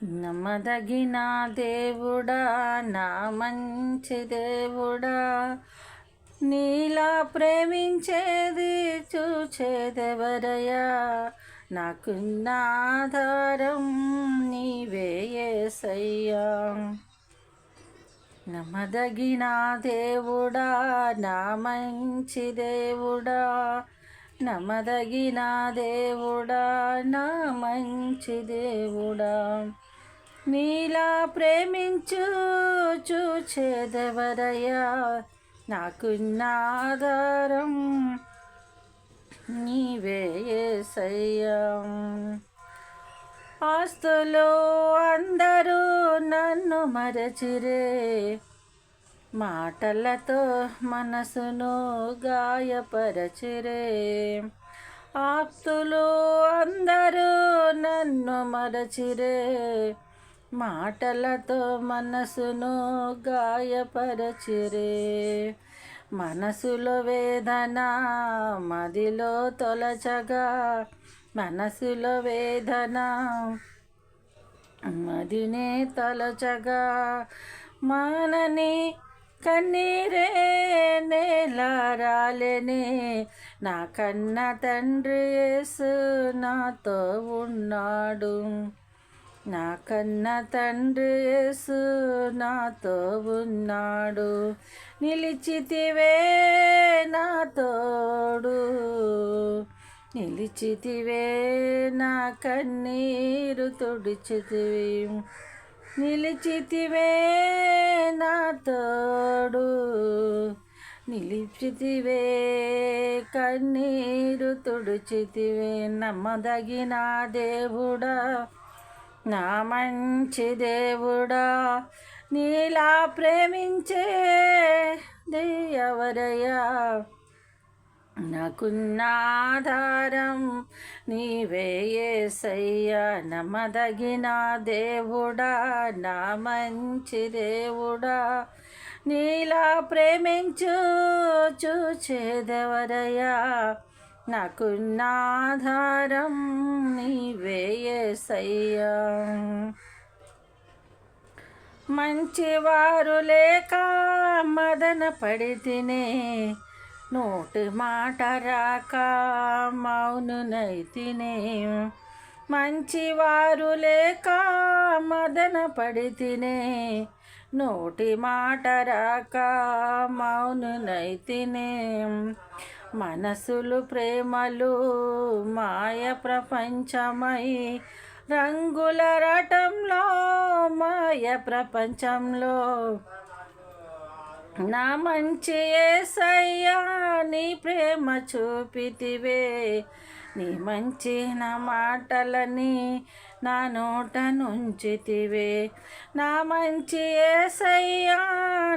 నమ్మదగిన దేవుడా, నా మంచి దేవుడా, నీలా ప్రేమించేది చూచేదెవరయ్యా? నాకున్న ఆధారం నీవే యేసయ్యా. నమ్మదగిన దేవుడా, నా మంచి దేవుడా, నమ్మదగిన దేవుడా, నా మంచి దేవుడా, నీలా ప్రేమించు చూచేదెవరయ్యా? నాకున్న ఆధారం నీవే యేసయ్యా. ఆస్తులు అందరూ నన్ను మరచిరే, మాటలతో మనసును గాయపరచిరే. ఆప్తులు అందరూ నన్ను మరచిరే, మాటలతో మనసును గాయపరచిరే. మనసులో వేదన మదిలో తొలచగా, మనసులో వేదన మదినే తొలచగా, మానని కన్నీరే నేల రాలేనే. నా కన్న తండ్రి యేసు నాతో ఉన్నాడు, నా కన్న తండ్రి యేసు నాతో ఉన్నాడు. నిలిచితివే నా తోడు, నిలిచితివే నా కన్నీరు తుడిచితివి, నిలిచితివే నా తోడు, నిలిచితివే కన్నీరు తుడిచితివే. నమ్మదగిన దేవుడా, నా మంచి దేవుడా, నీలా ప్రేమించే ఎవరయ్యా? నాకున్న ఆధారం నీవే యేసయ్యా. నమ్మదగిన దేవుడా, నా మంచి దేవుడా, నీలా ప్రేమించు చూచేదెవరయ్యా? నాకున్న ఆధారం నీవే యేసయ్యా. మంచివారు లేక మదన పడితినే, నోటి మాట రాక మౌనునైతినే. మంచివారు లేక మదన పడితినే, నోటి మాట రాక మౌనునైతినే. మనసులు ప్రేమలు మాయ ప్రపంచమై, రంగుల రటంలో మాయ ప్రపంచంలో, నా మంచి యేసయ్యా నీ ప్రేమ చూపితివే. నీ మంచి నా మాటలని నా నోట నుంచితివే. నా మంచి యేసయ్యా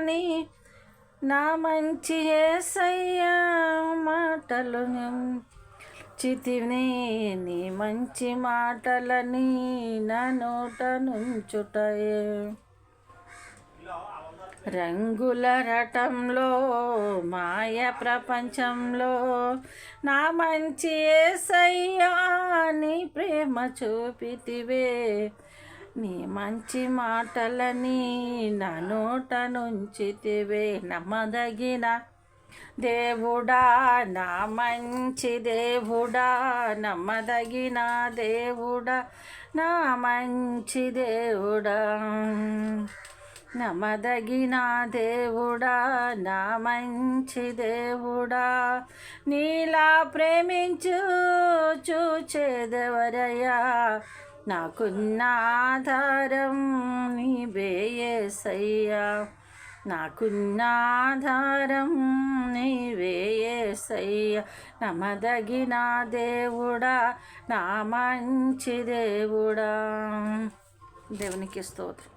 నీ, నా మంచి యేసయ్యా మాటలు చితిని, నీ మంచి మాటలని నా నోట నుంచుటయే. రంగుల రటంలో మాయ ప్రపంచంలో, నా మంచి యేసయ్యా నీ ప్రేమ చూపితివే. నీ మంచి మాటలని నా నోట నుంచితివే. నమ్మదగిన దేవుడా, నా మంచి దేవుడా, నమ్మదగిన దేవుడా, నా మంచి దేవుడా, నమ్మదగిన దేవుడా, నా మంచి దేవుడా, నీలా ప్రేమించు చూచేదెవరయ్యా? నాకున్న ఆధారం నీవే యేసయ్యా. నాకున్న ఆధారం నీవే యేసయ్యా. నమ్మదగిన దేవుడా, నా మంచి దేవుడా. దేవునికి స్తోత్రం.